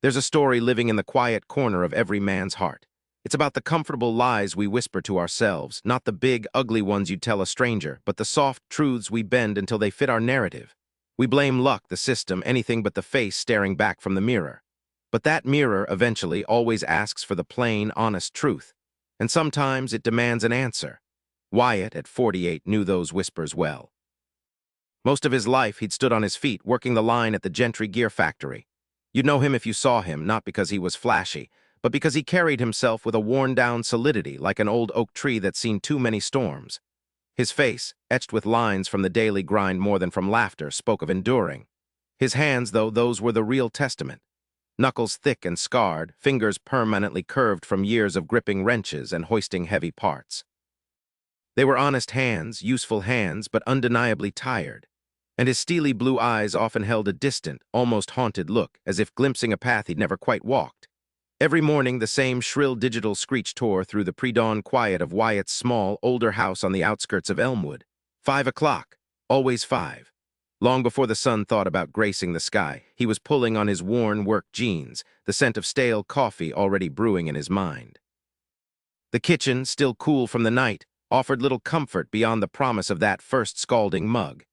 There's a story living in the quiet corner of every man's heart. It's about the comfortable lies we whisper to ourselves, not the big, ugly ones you tell a stranger, but the soft truths we bend until they fit our narrative. We blame luck, the system, anything but the face staring back from the mirror. But that mirror eventually always asks for the plain, honest truth. And sometimes it demands an answer. Wyatt, at 48, knew those whispers well. Most of his life, he'd stood on his feet, working the line at the Gentry gear factory. You'd know him if you saw him, not because he was flashy, but because he carried himself with a worn-down solidity like an old oak tree that's seen too many storms. His face, etched with lines from the daily grind more than from laughter, spoke of enduring. His hands, though, those were the real testament. Knuckles thick and scarred, fingers permanently curved from years of gripping wrenches and hoisting heavy parts. They were honest hands, useful hands, but undeniably tired. And his steely blue eyes often held a distant, almost haunted look, as if glimpsing a path he'd never quite walked. Every morning, the same shrill digital screech tore through the pre-dawn quiet of Wyatt's small, older house on the outskirts of Elmwood. 5 o'clock. Always 5. Long before the sun thought about gracing the sky, he was pulling on his worn work jeans, the scent of stale coffee already brewing in his mind. The kitchen, still cool from the night, offered little comfort beyond the promise of that first scalding mug.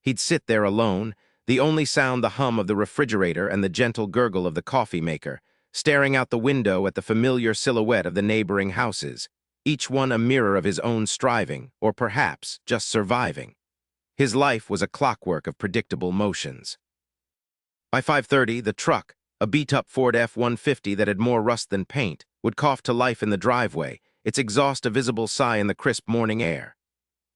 He'd sit there alone, the only sound the hum of the refrigerator and the gentle gurgle of the coffee maker, staring out the window at the familiar silhouette of the neighboring houses, each one a mirror of his own striving, or perhaps just surviving. His life was a clockwork of predictable motions. By 5:30, the truck, a beat-up Ford F-150 that had more rust than paint, would cough to life in the driveway, its exhaust a visible sigh in the crisp morning air.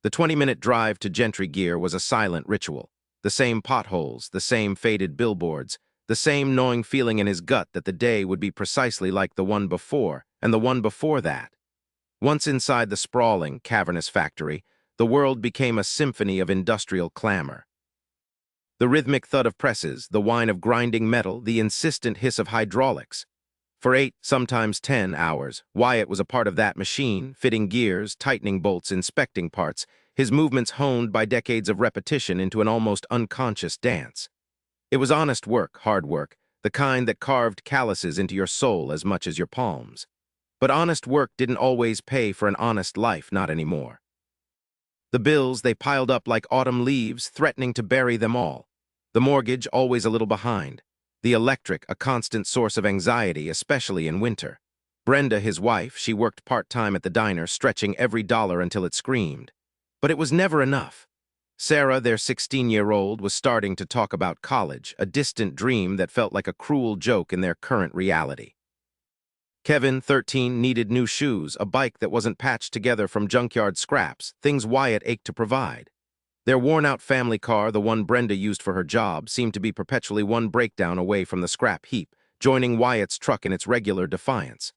The 20-minute drive to Gentry Gear was a silent ritual. The same potholes, the same faded billboards, the same gnawing feeling in his gut that the day would be precisely like the one before, and the one before that. Once inside the sprawling, cavernous factory, the world became a symphony of industrial clamor. The rhythmic thud of presses, the whine of grinding metal, the insistent hiss of hydraulics. For 8, sometimes 10 hours, Wyatt was a part of that machine, fitting gears, tightening bolts, inspecting parts, his movements honed by decades of repetition into an almost unconscious dance. It was honest work, hard work, the kind that carved calluses into your soul as much as your palms. But honest work didn't always pay for an honest life, not anymore. The bills, they piled up like autumn leaves, threatening to bury them all. The mortgage, always a little behind. The electric, a constant source of anxiety, especially in winter. Brenda, his wife, she worked part-time at the diner, stretching every dollar until it screamed. But it was never enough. Sarah, their 16-year-old, was starting to talk about college, a distant dream that felt like a cruel joke in their current reality. Kevin, 13, needed new shoes, a bike that wasn't patched together from junkyard scraps, things Wyatt ached to provide. Their worn-out family car, the one Brenda used for her job, seemed to be perpetually one breakdown away from the scrap heap, joining Wyatt's truck in its regular defiance.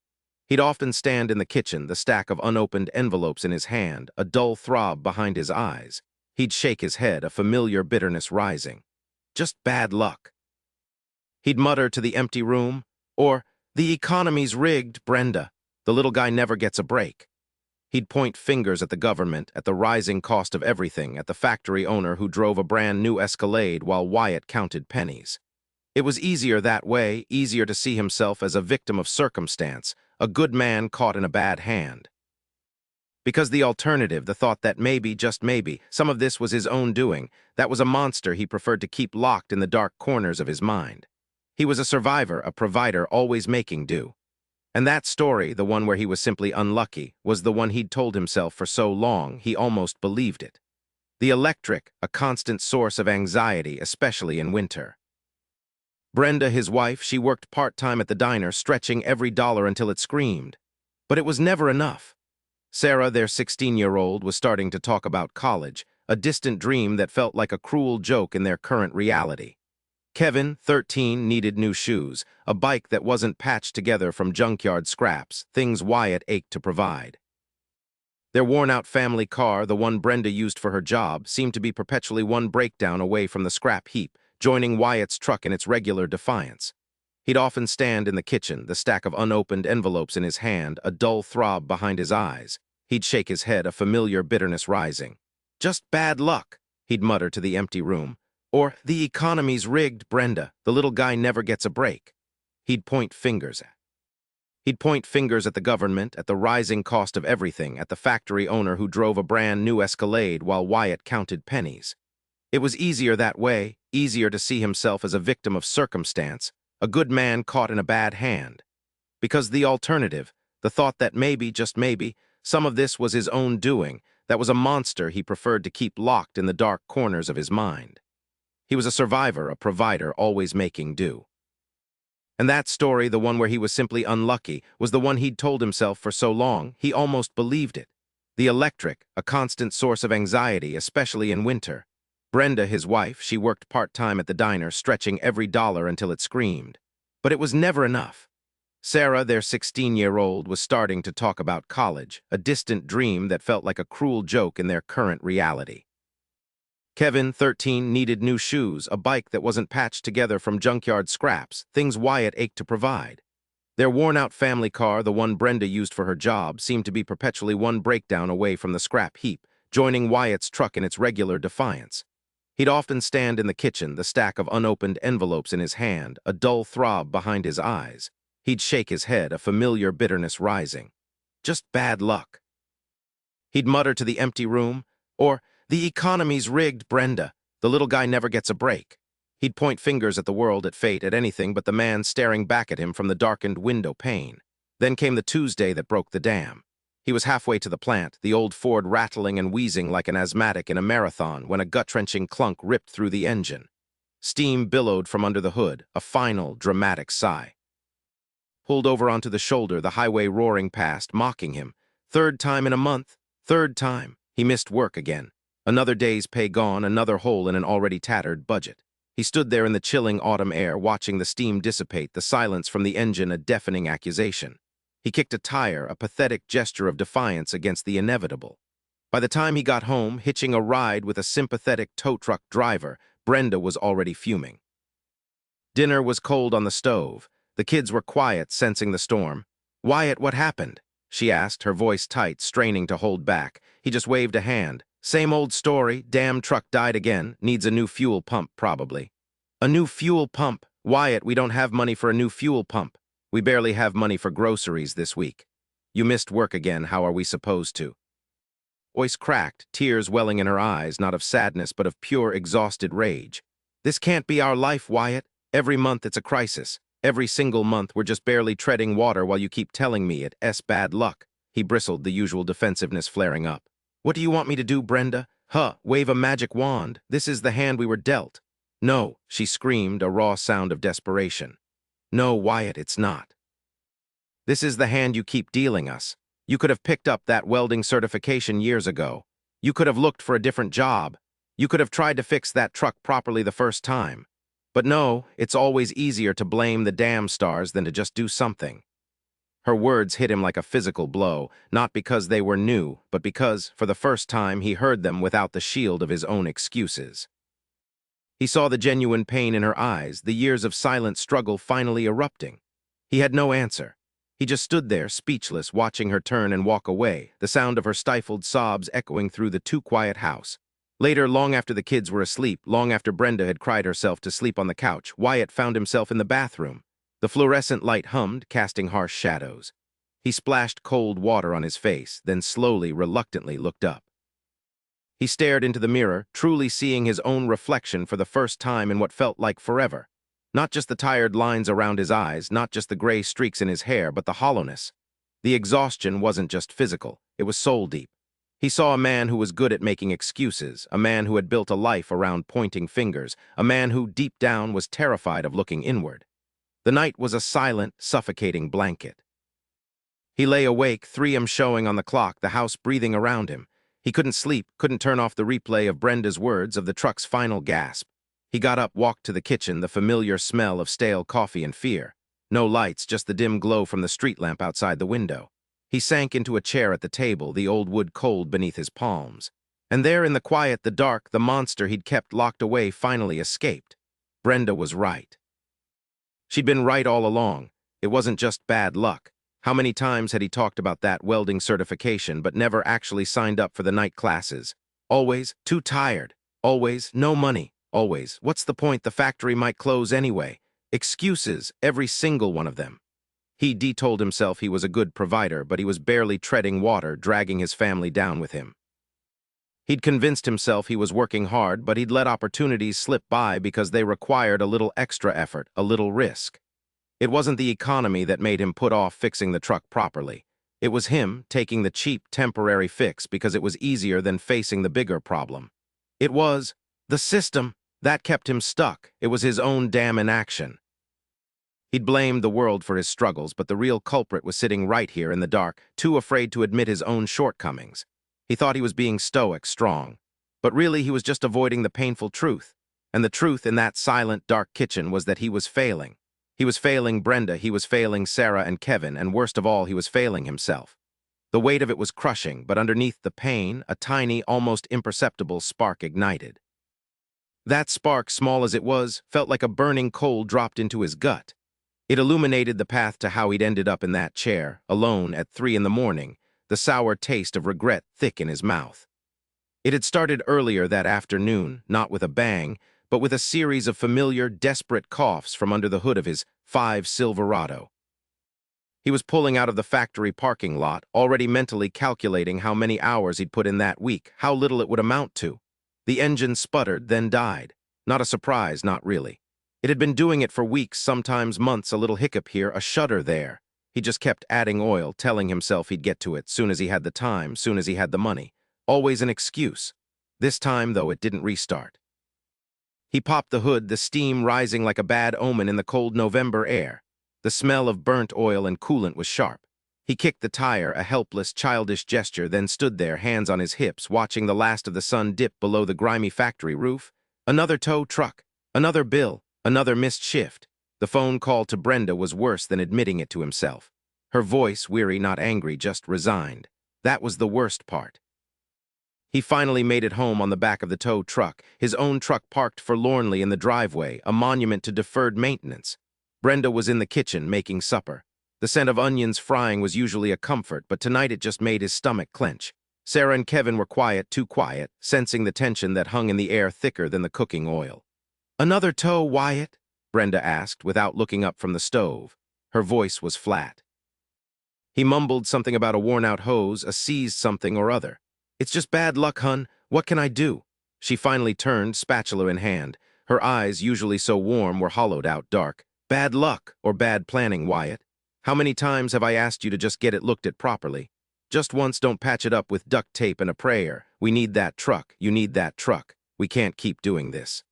He'd often stand in the kitchen, the stack of unopened envelopes in his hand, a dull throb behind his eyes. He'd shake his head, a familiar bitterness rising. Just bad luck. He'd mutter to the empty room, or, "The economy's rigged, Brenda. The little guy never gets a break." He'd point fingers at the government, at the rising cost of everything, at the factory owner who drove a brand new Escalade while Wyatt counted pennies. It was easier that way, easier to see himself as a victim of circumstance, a good man caught in a bad hand. Because the alternative, the thought that maybe, just maybe, some of this was his own doing, that was a monster he preferred to keep locked in the dark corners of his mind. He was a survivor, a provider, always making do. And that story, the one where he was simply unlucky, was the one he'd told himself for so long he almost believed it. The electric, a constant source of anxiety, especially in winter. Brenda, his wife, she worked part-time at the diner, stretching every dollar until it screamed. But it was never enough. Sarah, their 16-year-old, was starting to talk about college, a distant dream that felt like a cruel joke in their current reality. Kevin, 13, needed new shoes, a bike that wasn't patched together from junkyard scraps, things Wyatt ached to provide. Their worn-out family car, the one Brenda used for her job, seemed to be perpetually one breakdown away from the scrap heap, joining Wyatt's truck in its regular defiance. He'd often stand in the kitchen, the stack of unopened envelopes in his hand, a dull throb behind his eyes. He'd shake his head, a familiar bitterness rising. "Just bad luck," he'd mutter to the empty room. Or, "The economy's rigged, Brenda. The little guy never gets a break." he'd point fingers at. He'd point fingers at the government, at the rising cost of everything, at the factory owner who drove a brand new Escalade while Wyatt counted pennies. It was easier that way, easier to see himself as a victim of circumstance, a good man caught in a bad hand. Because the alternative, the thought that maybe, just maybe, some of this was his own doing, that was a monster he preferred to keep locked in the dark corners of his mind. He was a survivor, a provider, always making do. And that story, the one where he was simply unlucky, was the one he'd told himself for so long, he almost believed it. The electric, a constant source of anxiety, especially in winter. Brenda, his wife, she worked part-time at the diner, stretching every dollar until it screamed. But it was never enough. Sarah, their 16-year-old, was starting to talk about college, a distant dream that felt like a cruel joke in their current reality. Kevin, 13, needed new shoes, a bike that wasn't patched together from junkyard scraps, things Wyatt ached to provide. Their worn-out family car, the one Brenda used for her job, seemed to be perpetually one breakdown away from the scrap heap, joining Wyatt's truck in its regular defiance. He'd often stand in the kitchen, the stack of unopened envelopes in his hand, a dull throb behind his eyes. He'd shake his head, a familiar bitterness rising. Just bad luck. He'd mutter to the empty room, or, "The economy's rigged, Brenda. The little guy never gets a break." He'd point fingers at the world, at fate, at anything but the man staring back at him from the darkened window pane. Then came the Tuesday that broke the dam. He was halfway to the plant, the old Ford rattling and wheezing like an asthmatic in a marathon, when a gut-wrenching clunk ripped through the engine. Steam billowed from under the hood, a final, dramatic sigh. Pulled over onto the shoulder, the highway roaring past, mocking him. Third time in a month. Third time. He missed work again. Another day's pay gone, another hole in an already tattered budget. He stood there in the chilling autumn air, watching the steam dissipate, the silence from the engine a deafening accusation. He kicked a tire, a pathetic gesture of defiance against the inevitable. By the time he got home, hitching a ride with a sympathetic tow truck driver, Brenda was already fuming. Dinner was cold on the stove. The kids were quiet, sensing the storm. "Wyatt, what happened?" she asked, her voice tight, straining to hold back. He just waved a hand. "Same old story. Damn truck died again. Needs a new fuel pump, probably." "A new fuel pump? Wyatt, we don't have money for a new fuel pump. We barely have money for groceries this week. You missed work again. How are we supposed to?" Voice cracked, tears welling in her eyes, not of sadness, but of pure, exhausted rage. "This can't be our life, Wyatt. Every month it's a crisis. Every single month we're just barely treading water while you keep telling me it's bad luck." He bristled, the usual defensiveness flaring up. "What do you want me to do, Brenda? Wave a magic wand. This is the hand we were dealt." "No," she screamed, a raw sound of desperation. "No, Wyatt, it's not. This is the hand you keep dealing us. You could have picked up that welding certification years ago. You could have looked for a different job. You could have tried to fix that truck properly the first time. But no, it's always easier to blame the damn stars than to just do something." Her words hit him like a physical blow, not because they were new, but because, for the first time, he heard them without the shield of his own excuses. He saw the genuine pain in her eyes, the years of silent struggle finally erupting. He had no answer. He just stood there, speechless, watching her turn and walk away, the sound of her stifled sobs echoing through the too-quiet house. Later, long after the kids were asleep, long after Brenda had cried herself to sleep on the couch, Wyatt found himself in the bathroom. The fluorescent light hummed, casting harsh shadows. He splashed cold water on his face, then slowly, reluctantly looked up. He stared into the mirror, truly seeing his own reflection for the first time in what felt like forever. Not just the tired lines around his eyes, not just the gray streaks in his hair, but the hollowness. The exhaustion wasn't just physical, it was soul-deep. He saw a man who was good at making excuses, a man who had built a life around pointing fingers, a man who, deep down, was terrified of looking inward. The night was a silent, suffocating blanket. He lay awake, 3 a.m. showing on the clock, the house breathing around him. He couldn't sleep, couldn't turn off the replay of Brenda's words, of the truck's final gasp. He got up, walked to the kitchen, the familiar smell of stale coffee and fear. No lights, just the dim glow from the street lamp outside the window. He sank into a chair at the table, the old wood cold beneath his palms. And there in the quiet, the dark, the monster he'd kept locked away finally escaped. Brenda was right. She'd been right all along. It wasn't just bad luck. How many times had he talked about that welding certification but never actually signed up for the night classes? Always, too tired. Always, no money. Always, what's the point? The factory might close anyway. Excuses, every single one of them. He told himself he was a good provider, but he was barely treading water, dragging his family down with him. He'd convinced himself he was working hard, but he'd let opportunities slip by because they required a little extra effort, a little risk. It wasn't the economy that made him put off fixing the truck properly. It was him taking the cheap, temporary fix because it was easier than facing the bigger problem. It was the system that kept him stuck. It was his own damn inaction. He'd blamed the world for his struggles, but the real culprit was sitting right here in the dark, too afraid to admit his own shortcomings. He thought he was being stoic, strong. But really, he was just avoiding the painful truth. And the truth in that silent, dark kitchen was that he was failing. He was failing Brenda, he was failing Sarah and Kevin, and worst of all, he was failing himself. The weight of it was crushing, but underneath the pain, a tiny, almost imperceptible spark ignited. That spark, small as it was, felt like a burning coal dropped into his gut. It illuminated the path to how he'd ended up in that chair, alone at 3 in the morning, the sour taste of regret thick in his mouth. It had started earlier that afternoon, not with a bang, but with a series of familiar, desperate coughs from under the hood of his '5 Silverado. He was pulling out of the factory parking lot, already mentally calculating how many hours he'd put in that week, how little it would amount to. The engine sputtered, then died. Not a surprise, not really. It had been doing it for weeks, sometimes months, a little hiccup here, a shudder there. He just kept adding oil, telling himself he'd get to it, soon as he had the time, soon as he had the money. Always an excuse. This time, though, it didn't restart. He popped the hood, the steam rising like a bad omen in the cold November air. The smell of burnt oil and coolant was sharp. He kicked the tire, a helpless, childish gesture, then stood there, hands on his hips, watching the last of the sun dip below the grimy factory roof. Another tow truck, another bill, another missed shift. The phone call to Brenda was worse than admitting it to himself. Her voice, weary, not angry, just resigned. That was the worst part. He finally made it home on the back of the tow truck, his own truck parked forlornly in the driveway, a monument to deferred maintenance. Brenda was in the kitchen, making supper. The scent of onions frying was usually a comfort, but tonight it just made his stomach clench. Sarah and Kevin were quiet, too quiet, sensing the tension that hung in the air thicker than the cooking oil. "Another tow, Wyatt?" Brenda asked, without looking up from the stove. Her voice was flat. He mumbled something about a worn-out hose, a seized something or other. "It's just bad luck, hun. What can I do?" She finally turned, spatula in hand. Her eyes, usually so warm, were hollowed out dark. "Bad luck or bad planning, Wyatt? How many times have I asked you to just get it looked at properly? Just once, don't patch it up with duct tape and a prayer. We need that truck. You need that truck. We can't keep doing this."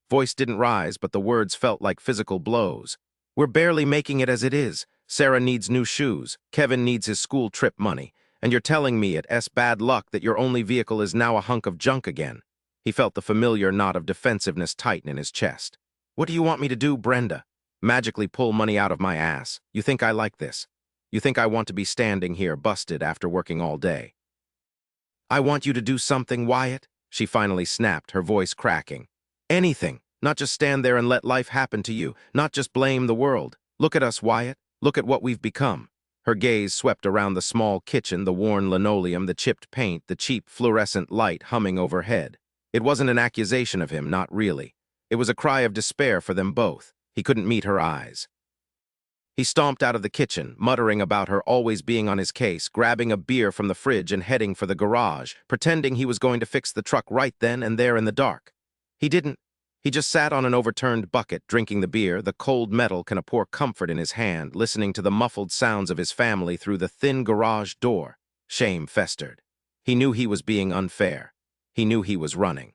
Voice didn't rise, but the words felt like physical blows. "We're barely making it as it is. Sarah needs new shoes. Kevin needs his school trip money. And you're telling me it's bad luck that your only vehicle is now a hunk of junk again." He felt the familiar knot of defensiveness tighten in his chest. "What do you want me to do, Brenda? Magically pull money out of my ass? You think I like this? You think I want to be standing here busted after working all day?" "I want you to do something, Wyatt," she finally snapped, her voice cracking. "Anything. Not just stand there and let life happen to you. Not just blame the world. Look at us, Wyatt. Look at what we've become." Her gaze swept around the small kitchen, the worn linoleum, the chipped paint, the cheap fluorescent light humming overhead. It wasn't an accusation of him, not really. It was a cry of despair for them both. He couldn't meet her eyes. He stomped out of the kitchen, muttering about her always being on his case, grabbing a beer from the fridge and heading for the garage, pretending he was going to fix the truck right then and there in the dark. He didn't. He just sat on an overturned bucket, drinking the beer, the cold metal kind of pour comfort in his hand, listening to the muffled sounds of his family through the thin garage door. Shame festered. He knew he was being unfair. He knew he was running.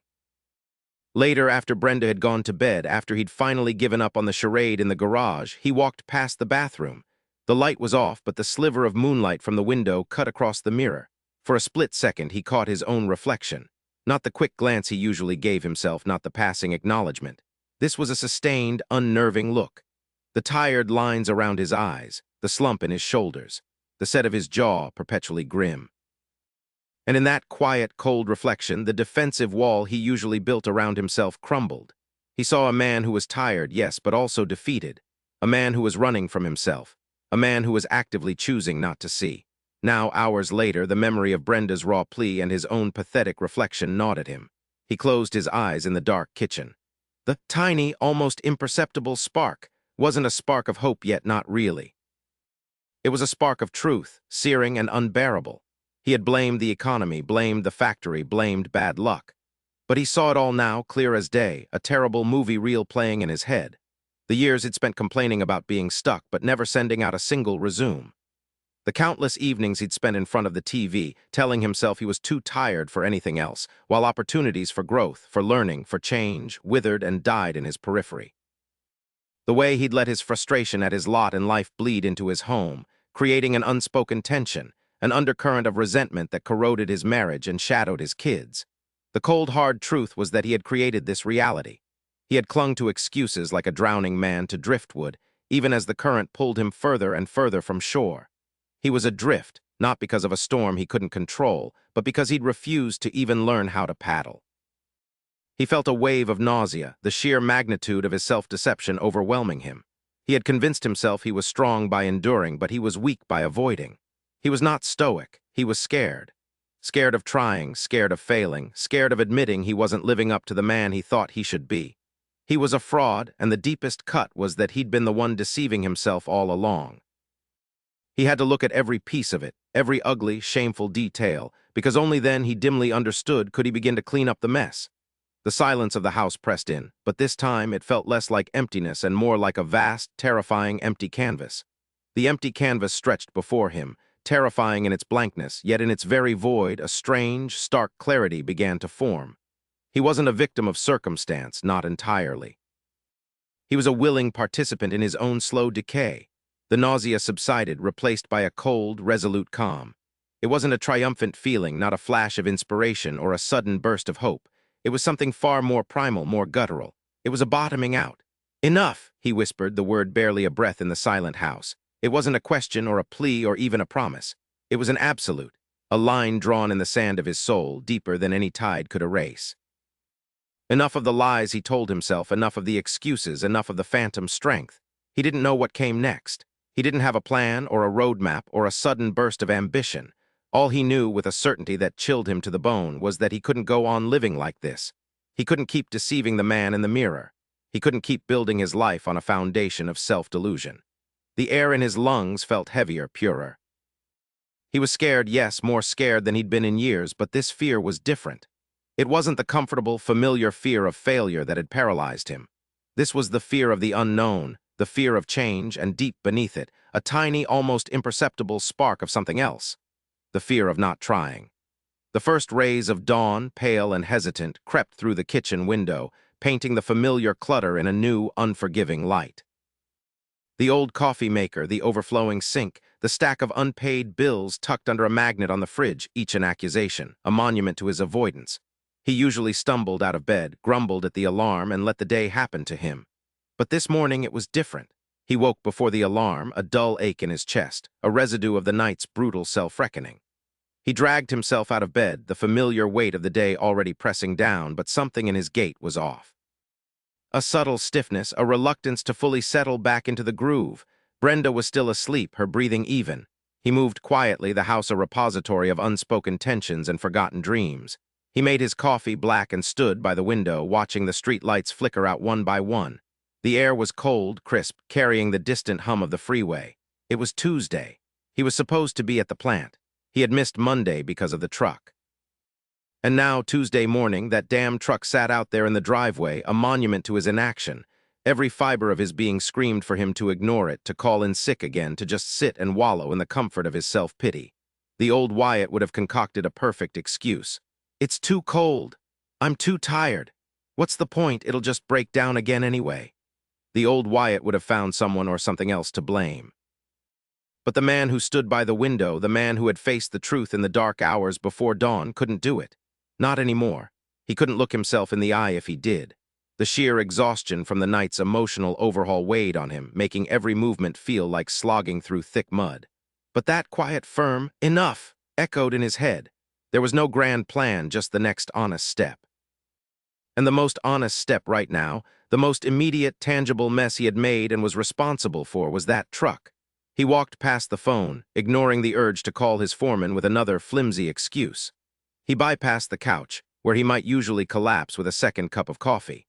Later, after Brenda had gone to bed, after he'd finally given up on the charade in the garage, he walked past the bathroom. The light was off, but the sliver of moonlight from the window cut across the mirror. For a split second, he caught his own reflection. Not the quick glance he usually gave himself, not the passing acknowledgement. This was a sustained, unnerving look. The tired lines around his eyes, the slump in his shoulders, the set of his jaw perpetually grim. And in that quiet, cold reflection, the defensive wall he usually built around himself crumbled. He saw a man who was tired, yes, but also defeated. A man who was running from himself. A man who was actively choosing not to see. Now, hours later, the memory of Brenda's raw plea and his own pathetic reflection gnawed at him. He closed his eyes in the dark kitchen. The tiny, almost imperceptible spark wasn't a spark of hope yet, not really. It was a spark of truth, searing and unbearable. He had blamed the economy, blamed the factory, blamed bad luck. But he saw it all now, clear as day, a terrible movie reel playing in his head. The years he'd spent complaining about being stuck, but never sending out a single resume. The countless evenings he'd spent in front of the TV, telling himself he was too tired for anything else, while opportunities for growth, for learning, for change, withered and died in his periphery. The way he'd let his frustration at his lot in life bleed into his home, creating an unspoken tension, an undercurrent of resentment that corroded his marriage and shadowed his kids. The cold, hard truth was that he had created this reality. He had clung to excuses like a drowning man to driftwood, even as the current pulled him further and further from shore. He was adrift, not because of a storm he couldn't control, but because he'd refused to even learn how to paddle. He felt a wave of nausea, the sheer magnitude of his self-deception overwhelming him. He had convinced himself he was strong by enduring, but he was weak by avoiding. He was not stoic, he was scared. Scared of trying, scared of failing, scared of admitting he wasn't living up to the man he thought he should be. He was a fraud, and the deepest cut was that he'd been the one deceiving himself all along. He had to look at every piece of it, every ugly, shameful detail, because only then he dimly understood could he begin to clean up the mess. The silence of the house pressed in, but this time it felt less like emptiness and more like a vast, terrifying empty canvas. The empty canvas stretched before him, terrifying in its blankness, yet in its very void, a strange, stark clarity began to form. He wasn't a victim of circumstance, not entirely. He was a willing participant in his own slow decay. The nausea subsided, replaced by a cold, resolute calm. It wasn't a triumphant feeling, not a flash of inspiration or a sudden burst of hope. It was something far more primal, more guttural. It was a bottoming out. "Enough," he whispered, the word barely a breath in the silent house. It wasn't a question or a plea or even a promise. It was an absolute, a line drawn in the sand of his soul, deeper than any tide could erase. Enough of the lies he told himself, enough of the excuses, enough of the phantom strength. He didn't know what came next. He didn't have a plan or a roadmap or a sudden burst of ambition. All he knew with a certainty that chilled him to the bone was that he couldn't go on living like this. He couldn't keep deceiving the man in the mirror. He couldn't keep building his life on a foundation of self-delusion. The air in his lungs felt heavier, purer. He was scared, yes, more scared than he'd been in years, but this fear was different. It wasn't the comfortable, familiar fear of failure that had paralyzed him. This was the fear of the unknown, the fear of change, and deep beneath it, a tiny, almost imperceptible spark of something else. The fear of not trying. The first rays of dawn, pale and hesitant, crept through the kitchen window, painting the familiar clutter in a new, unforgiving light. The old coffee maker, the overflowing sink, the stack of unpaid bills tucked under a magnet on the fridge, each an accusation, a monument to his avoidance. He usually stumbled out of bed, grumbled at the alarm, and let the day happen to him. But this morning it was different. He woke before the alarm, a dull ache in his chest, a residue of the night's brutal self-reckoning. He dragged himself out of bed, the familiar weight of the day already pressing down, but something in his gait was off. A subtle stiffness, a reluctance to fully settle back into the groove. Brenda was still asleep, her breathing even. He moved quietly, the house a repository of unspoken tensions and forgotten dreams. He made his coffee black and stood by the window, watching the street lights flicker out one by one. The air was cold, crisp, carrying the distant hum of the freeway. It was Tuesday. He was supposed to be at the plant. He had missed Monday because of the truck. And now, Tuesday morning, that damn truck sat out there in the driveway, a monument to his inaction. Every fiber of his being screamed for him to ignore it, to call in sick again, to just sit and wallow in the comfort of his self-pity. The old Wyatt would have concocted a perfect excuse. "It's too cold. I'm too tired. What's the point? It'll just break down again anyway." The old Wyatt would have found someone or something else to blame. But the man who stood by the window, the man who had faced the truth in the dark hours before dawn, couldn't do it. Not anymore. He couldn't look himself in the eye if he did. The sheer exhaustion from the night's emotional overhaul weighed on him, making every movement feel like slogging through thick mud. But that quiet, firm "enough" echoed in his head. There was no grand plan, just the next honest step. And the most honest step right now, the most immediate, tangible mess he had made and was responsible for, was that truck. He walked past the phone, ignoring the urge to call his foreman with another flimsy excuse. He bypassed the couch, where he might usually collapse with a second cup of coffee.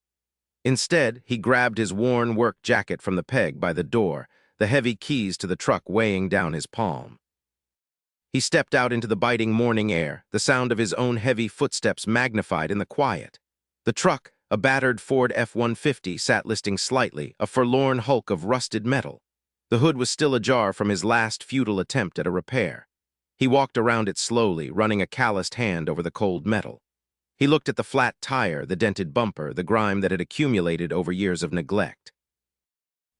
Instead, he grabbed his worn work jacket from the peg by the door, the heavy keys to the truck weighing down his palm. He stepped out into the biting morning air, the sound of his own heavy footsteps magnified in the quiet. The truck, a battered Ford F-150, sat listing slightly, a forlorn hulk of rusted metal. The hood was still ajar from his last futile attempt at a repair. He walked around it slowly, running a calloused hand over the cold metal. He looked at the flat tire, the dented bumper, the grime that had accumulated over years of neglect.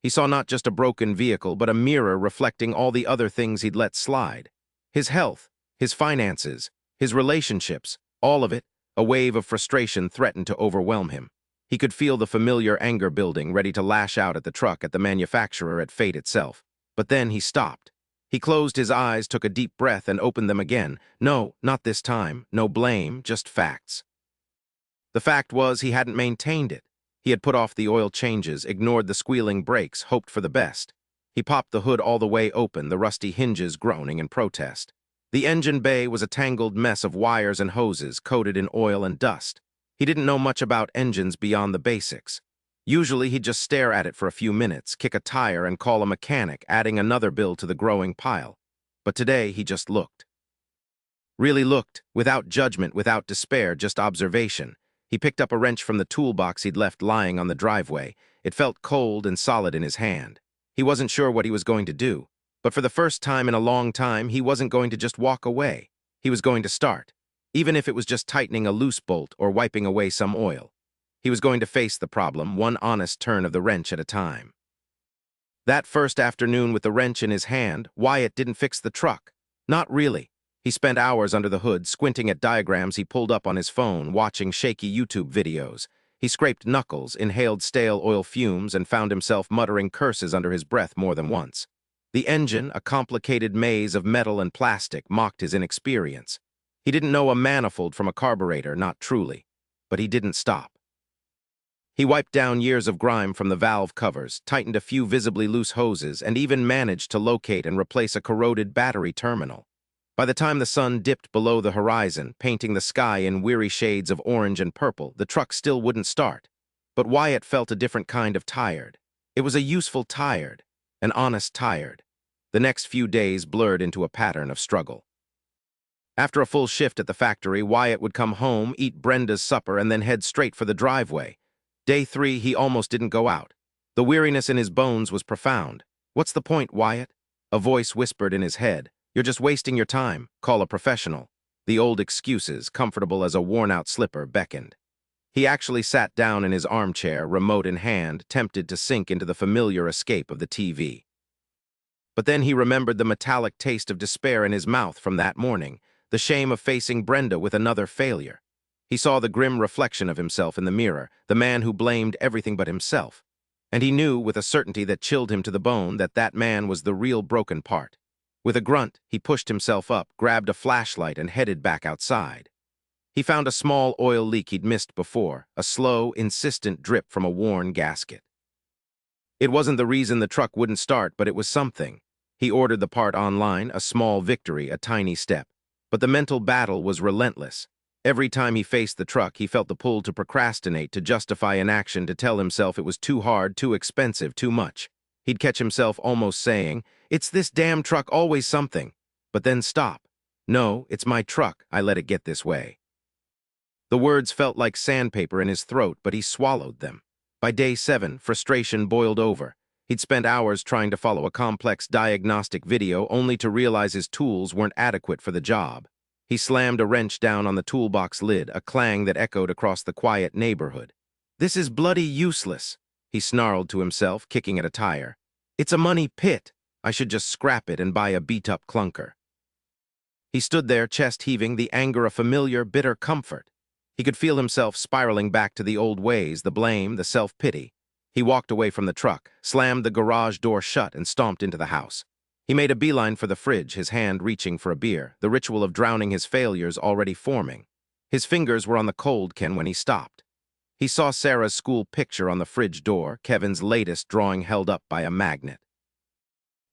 He saw not just a broken vehicle, but a mirror reflecting all the other things he'd let slide. His health, his finances, his relationships, all of it, a wave of frustration threatened to overwhelm him. He could feel the familiar anger building, ready to lash out at the truck, at the manufacturer, at fate itself. But then he stopped. He closed his eyes, took a deep breath, and opened them again. No, not this time. No blame, just facts. The fact was he hadn't maintained it. He had put off the oil changes, ignored the squealing brakes, hoped for the best. He popped the hood all the way open, the rusty hinges groaning in protest. The engine bay was a tangled mess of wires and hoses coated in oil and dust. He didn't know much about engines beyond the basics. Usually he'd just stare at it for a few minutes, kick a tire, and call a mechanic, adding another bill to the growing pile. But today he just looked. Really looked, without judgment, without despair, just observation. He picked up a wrench from the toolbox he'd left lying on the driveway. It felt cold and solid in his hand. He wasn't sure what he was going to do, but for the first time in a long time, he wasn't going to just walk away. He was going to start, even if it was just tightening a loose bolt or wiping away some oil. He was going to face the problem, one honest turn of the wrench at a time. That first afternoon with the wrench in his hand, Wyatt didn't fix the truck. Not really. He spent hours under the hood, squinting at diagrams he pulled up on his phone, watching shaky YouTube videos. He scraped knuckles, inhaled stale oil fumes, and found himself muttering curses under his breath more than once. The engine, a complicated maze of metal and plastic, mocked his inexperience. He didn't know a manifold from a carburetor, not truly. But he didn't stop. He wiped down years of grime from the valve covers, tightened a few visibly loose hoses, and even managed to locate and replace a corroded battery terminal. By the time the sun dipped below the horizon, painting the sky in weary shades of orange and purple, the truck still wouldn't start. But Wyatt felt a different kind of tired. It was a useful tired, an honest tired. The next few days blurred into a pattern of struggle. After a full shift at the factory, Wyatt would come home, eat Brenda's supper, and then head straight for the driveway. Day 3, he almost didn't go out. The weariness in his bones was profound. "What's the point, Wyatt?" A voice whispered in his head. "You're just wasting your time. Call a professional." The old excuses, comfortable as a worn-out slipper, beckoned. He actually sat down in his armchair, remote in hand, tempted to sink into the familiar escape of the TV. But then he remembered the metallic taste of despair in his mouth from that morning, the shame of facing Brenda with another failure. He saw the grim reflection of himself in the mirror, the man who blamed everything but himself. And he knew, with a certainty that chilled him to the bone, that that man was the real broken part. With a grunt, he pushed himself up, grabbed a flashlight, and headed back outside. He found a small oil leak he'd missed before, a slow, insistent drip from a worn gasket. It wasn't the reason the truck wouldn't start, but it was something. He ordered the part online, a small victory, a tiny step. But the mental battle was relentless. Every time he faced the truck, he felt the pull to procrastinate, to justify inaction, to tell himself it was too hard, too expensive, too much. He'd catch himself almost saying, "It's this damn truck, always something." But then stop. "No, it's my truck. I let it get this way." The words felt like sandpaper in his throat, but he swallowed them. By day 7, frustration boiled over. He'd spent hours trying to follow a complex diagnostic video only to realize his tools weren't adequate for the job. He slammed a wrench down on the toolbox lid, a clang that echoed across the quiet neighborhood. "This is bloody useless," he snarled to himself, kicking at a tire. "It's a money pit. I should just scrap it and buy a beat-up clunker." He stood there, chest heaving, the anger a familiar, bitter comfort. He could feel himself spiraling back to the old ways, the blame, the self-pity. He walked away from the truck, slammed the garage door shut, and stomped into the house. He made a beeline for the fridge, his hand reaching for a beer, the ritual of drowning his failures already forming. His fingers were on the cold can when he stopped. He saw Sarah's school picture on the fridge door, Kevin's latest drawing held up by a magnet.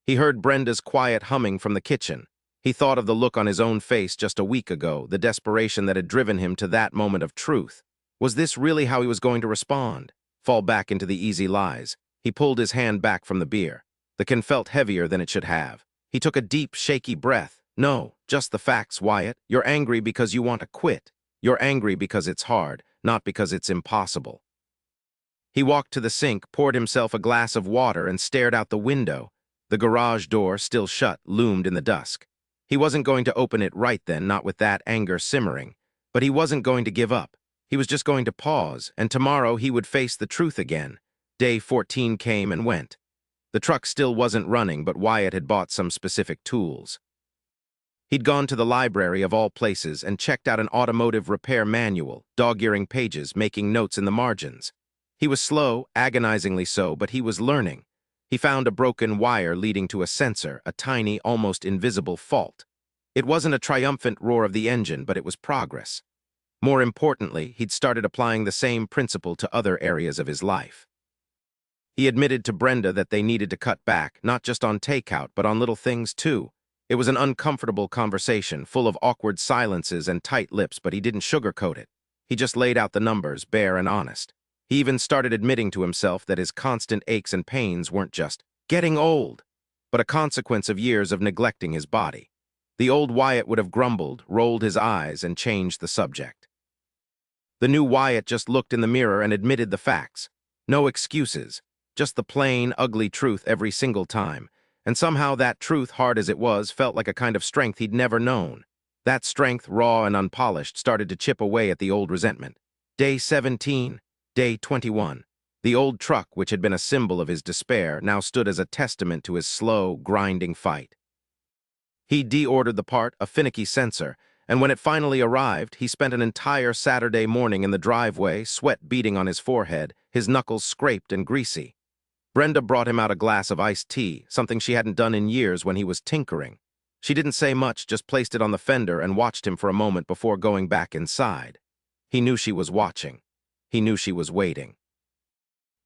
He heard Brenda's quiet humming from the kitchen. He thought of the look on his own face just a week ago, the desperation that had driven him to that moment of truth. Was this really how he was going to respond? fall back into the easy lies. He pulled his hand back from the beer. The can felt heavier than it should have. He took a deep, shaky breath. No, just the facts, Wyatt. You're angry because you want to quit. You're angry because it's hard, not because it's impossible. He walked to the sink, poured himself a glass of water, and stared out the window. The garage door, still shut, loomed in the dusk. He wasn't going to open it right then, not with that anger simmering. But he wasn't going to give up. He was just going to pause, and tomorrow he would face the truth again. Day 14 came and went. The truck still wasn't running, but Wyatt had bought some specific tools. He'd gone to the library of all places and checked out an automotive repair manual, dog-earing pages, making notes in the margins. He was slow, agonizingly so, but he was learning. He found a broken wire leading to a sensor, a tiny, almost invisible fault. It wasn't a triumphant roar of the engine, but it was progress. More importantly, he'd started applying the same principle to other areas of his life. He admitted to Brenda that they needed to cut back, not just on takeout, but on little things too. It was an uncomfortable conversation, full of awkward silences and tight lips, but he didn't sugarcoat it. He just laid out the numbers, bare and honest. He even started admitting to himself that his constant aches and pains weren't just getting old, but a consequence of years of neglecting his body. The old Wyatt would have grumbled, rolled his eyes, and changed the subject. The new Wyatt just looked in the mirror and admitted the facts. No excuses, just the plain, ugly truth every single time. And somehow that truth, hard as it was, felt like a kind of strength he'd never known. That strength, raw and unpolished, started to chip away at the old resentment. Day 17, day 21. The old truck, which had been a symbol of his despair, now stood as a testament to his slow, grinding fight. He deordered the part, a finicky sensor, and when it finally arrived, he spent an entire Saturday morning in the driveway, sweat beading on his forehead, his knuckles scraped and greasy. Brenda brought him out a glass of iced tea, something she hadn't done in years when he was tinkering. She didn't say much, just placed it on the fender and watched him for a moment before going back inside. He knew she was watching. He knew she was waiting.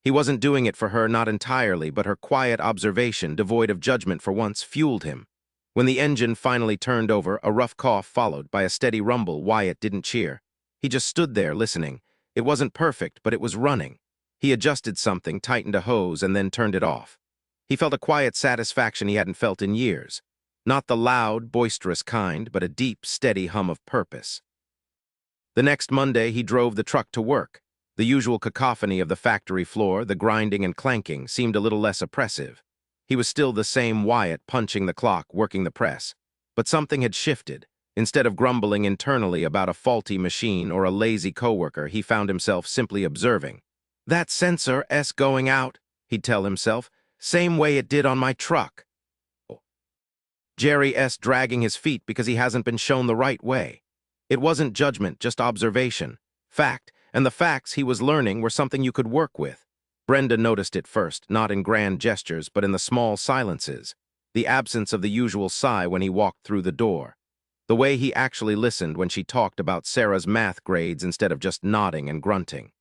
He wasn't doing it for her, not entirely, but her quiet observation, devoid of judgment for once, fueled him. When the engine finally turned over, a rough cough followed by a steady rumble. Wyatt didn't cheer. He just stood there, listening. It wasn't perfect, but it was running. He adjusted something, tightened a hose, and then turned it off. He felt a quiet satisfaction he hadn't felt in years. Not the loud, boisterous kind, but a deep, steady hum of purpose. The next Monday, he drove the truck to work. The usual cacophony of the factory floor, the grinding and clanking, seemed a little less oppressive. He was still the same Wyatt, punching the clock, working the press. But something had shifted. Instead of grumbling internally about a faulty machine or a lazy coworker, he found himself simply observing. That sensor's going out, he'd tell himself, same way it did on my truck. Jerry's dragging his feet because he hasn't been shown the right way. It wasn't judgment, just observation. Fact, and the facts he was learning were something you could work with. Brenda noticed it first, not in grand gestures, but in the small silences. The absence of the usual sigh when he walked through the door. The way he actually listened when she talked about Sarah's math grades instead of just nodding and grunting.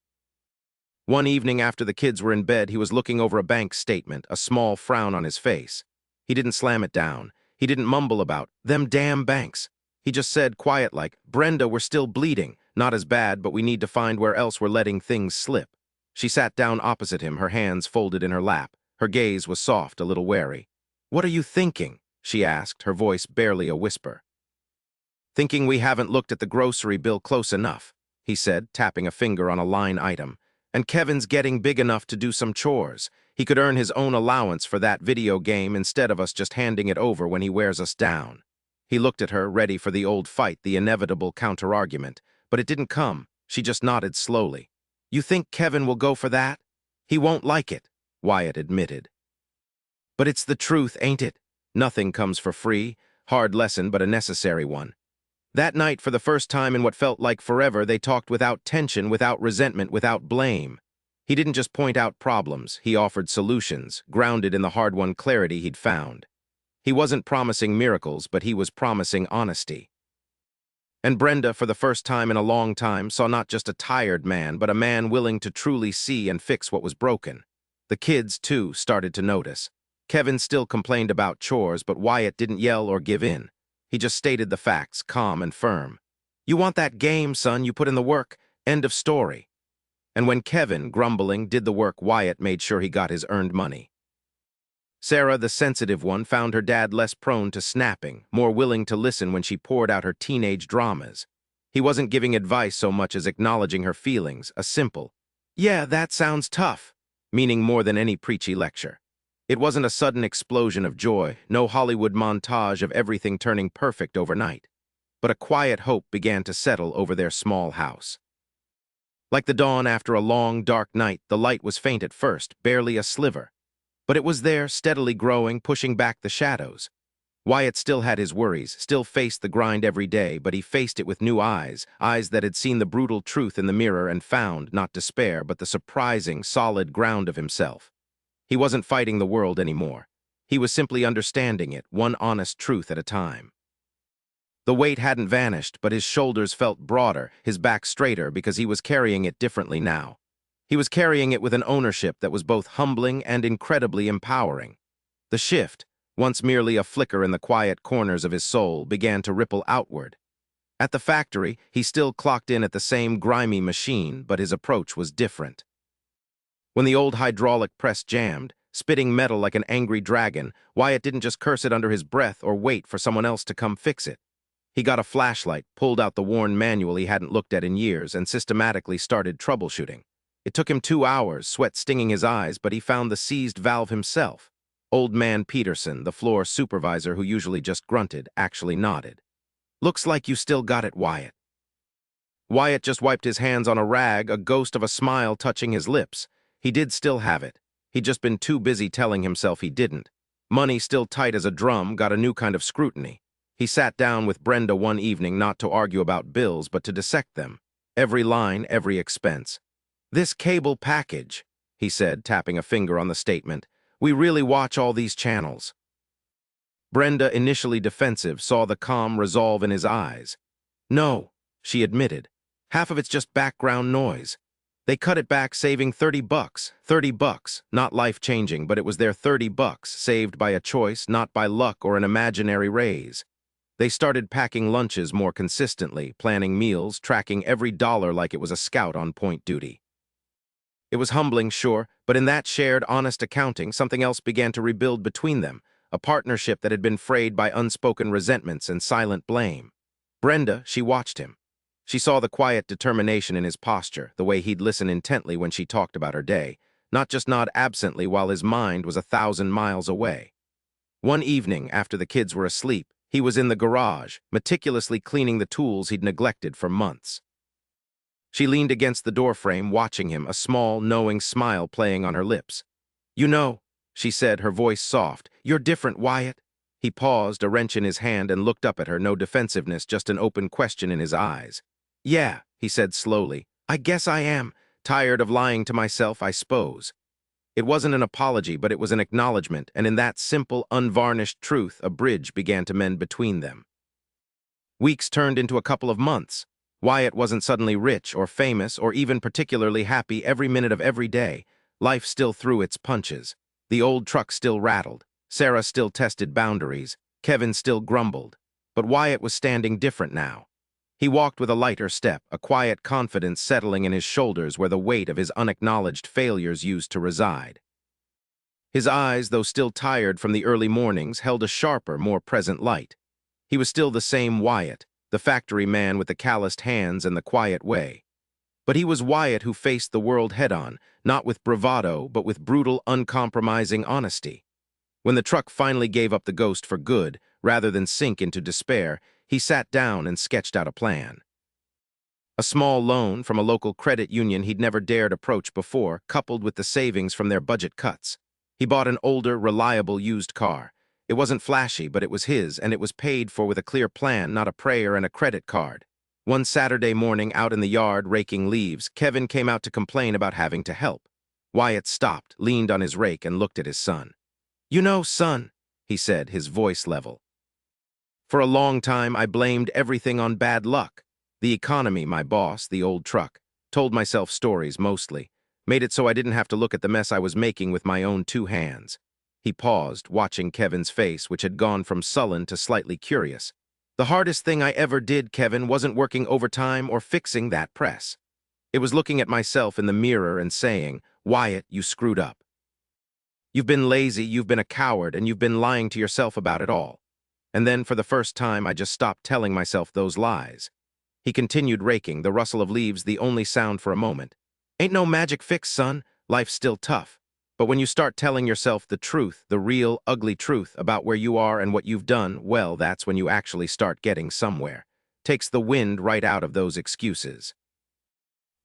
One evening after the kids were in bed, he was looking over a bank statement, a small frown on his face. He didn't slam it down. He didn't mumble about, them damn banks. He just said, quiet like, Brenda, we're still bleeding. Not as bad, but we need to find where else we're letting things slip. She sat down opposite him, her hands folded in her lap. Her gaze was soft, a little wary. What are you thinking? She asked, her voice barely a whisper. Thinking we haven't looked at the grocery bill close enough, he said, tapping a finger on a line item. And Kevin's getting big enough to do some chores. He could earn his own allowance for that video game instead of us just handing it over when he wears us down. He looked at her, ready for the old fight, the inevitable counter-argument. But it didn't come. She just nodded slowly. You think Kevin will go for that? He won't like it, Wyatt admitted. But it's the truth, ain't it? Nothing comes for free. Hard lesson, but a necessary one. That night, for the first time in what felt like forever, they talked without tension, without resentment, without blame. He didn't just point out problems, he offered solutions, grounded in the hard-won clarity he'd found. He wasn't promising miracles, but he was promising honesty. And Brenda, for the first time in a long time, saw not just a tired man, but a man willing to truly see and fix what was broken. The kids, too, started to notice. Kevin still complained about chores, but Wyatt didn't yell or give in. He just stated the facts, calm and firm. You want that game, son, you put in the work. End of story. And when Kevin, grumbling, did the work, Wyatt made sure he got his earned money. Sarah, the sensitive one, found her dad less prone to snapping, more willing to listen when she poured out her teenage dramas. He wasn't giving advice so much as acknowledging her feelings, a simple, "Yeah, that sounds tough," meaning more than any preachy lecture. It wasn't a sudden explosion of joy, no Hollywood montage of everything turning perfect overnight. But a quiet hope began to settle over their small house. Like the dawn after a long, dark night, the light was faint at first, barely a sliver. But it was there, steadily growing, pushing back the shadows. Wyatt still had his worries, still faced the grind every day, but he faced it with new eyes, eyes that had seen the brutal truth in the mirror and found, not despair, but the surprising, solid ground of himself. He wasn't fighting the world anymore. He was simply understanding it, one honest truth at a time. The weight hadn't vanished, but his shoulders felt broader, his back straighter, because he was carrying it differently now. He was carrying it with an ownership that was both humbling and incredibly empowering. The shift, once merely a flicker in the quiet corners of his soul, began to ripple outward. At the factory, he still clocked in at the same grimy machine, but his approach was different. When the old hydraulic press jammed, spitting metal like an angry dragon, Wyatt didn't just curse it under his breath or wait for someone else to come fix it. He got a flashlight, pulled out the worn manual he hadn't looked at in years, and systematically started troubleshooting. It took him 2 hours, sweat stinging his eyes, but he found the seized valve himself. Old man Peterson, the floor supervisor who usually just grunted, actually nodded. "Looks like you still got it, Wyatt." Wyatt just wiped his hands on a rag, a ghost of a smile touching his lips. He did still have it. He'd just been too busy telling himself he didn't. Money, still tight as a drum, got a new kind of scrutiny. He sat down with Brenda one evening not to argue about bills, but to dissect them. Every line, every expense. "This cable package," he said, tapping a finger on the statement. "We really watch all these channels." Brenda, initially defensive, saw the calm resolve in his eyes. "No," she admitted. "Half of it's just background noise. They cut it back, saving $30. $30, not life-changing, but it was their $30, saved by a choice, not by luck or an imaginary raise. They started packing lunches more consistently, planning meals, tracking every dollar like it was a scout on point duty. It was humbling, sure, but in that shared, honest accounting, something else began to rebuild between them, a partnership that had been frayed by unspoken resentments and silent blame. Brenda, she watched him. She saw the quiet determination in his posture, the way he'd listen intently when she talked about her day, not just nod absently while his mind was 1,000 miles away. One evening, after the kids were asleep, he was in the garage, meticulously cleaning the tools he'd neglected for months. She leaned against the doorframe, watching him, a small, knowing smile playing on her lips. "You know," she said, her voice soft, "you're different, Wyatt." He paused, a wrench in his hand, and looked up at her, no defensiveness, just an open question in his eyes. "Yeah," he said slowly, "I guess I am. Tired of lying to myself, I suppose." It wasn't an apology, but it was an acknowledgement, and in that simple, unvarnished truth, a bridge began to mend between them. Weeks turned into a couple of months. Wyatt wasn't suddenly rich or famous or even particularly happy every minute of every day. Life still threw its punches. The old truck still rattled. Sarah still tested boundaries. Kevin still grumbled. But Wyatt was standing different now. He walked with a lighter step, a quiet confidence settling in his shoulders where the weight of his unacknowledged failures used to reside. His eyes, though still tired from the early mornings, held a sharper, more present light. He was still the same Wyatt, the factory man with the calloused hands and the quiet way. But he was Wyatt who faced the world head-on, not with bravado, but with brutal, uncompromising honesty. When the truck finally gave up the ghost for good, rather than sink into despair, he sat down and sketched out a plan. A small loan from a local credit union he'd never dared approach before, coupled with the savings from their budget cuts. He bought an older, reliable used car. It wasn't flashy, but it was his, and it was paid for with a clear plan, not a prayer and a credit card. One Saturday morning, out in the yard raking leaves, Kevin came out to complain about having to help. Wyatt stopped, leaned on his rake, and looked at his son. "You know, son," he said, his voice level. "For a long time, I blamed everything on bad luck. The economy, my boss, the old truck. Told myself stories, mostly. Made it so I didn't have to look at the mess I was making with my own 2 hands. He paused, watching Kevin's face, which had gone from sullen to slightly curious. "The hardest thing I ever did, Kevin, wasn't working overtime or fixing that press. It was looking at myself in the mirror and saying, "Wyatt, you screwed up. You've been lazy, you've been a coward, and you've been lying to yourself about it all." And then, for the first time, I just stopped telling myself those lies. He continued raking, the rustle of leaves the only sound for a moment. "Ain't no magic fix, son. Life's still tough. But when you start telling yourself the truth, the real, ugly truth about where you are and what you've done, well, that's when you actually start getting somewhere. Takes the wind right out of those excuses.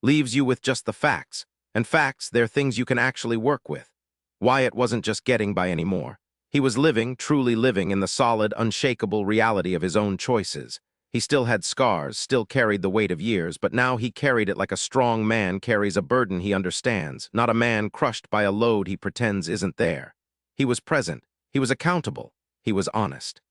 Leaves you with just the facts. And facts, they're things you can actually work with. Wyatt wasn't just getting by anymore. He was living, truly living, in the solid, unshakable reality of his own choices. He still had scars, still carried the weight of years, but now he carried it like a strong man carries a burden he understands, not a man crushed by a load he pretends isn't there. He was present. He was accountable. He was honest.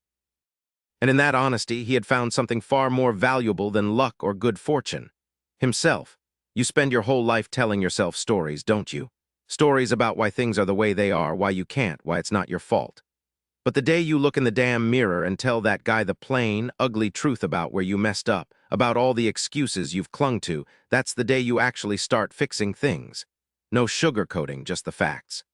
And in that honesty, he had found something far more valuable than luck or good fortune. Himself. You spend your whole life telling yourself stories, don't you? Stories about why things are the way they are, why you can't, why it's not your fault. But the day you look in the damn mirror and tell that guy the plain, ugly truth about where you messed up, about all the excuses you've clung to, that's the day you actually start fixing things. No sugarcoating, just the facts.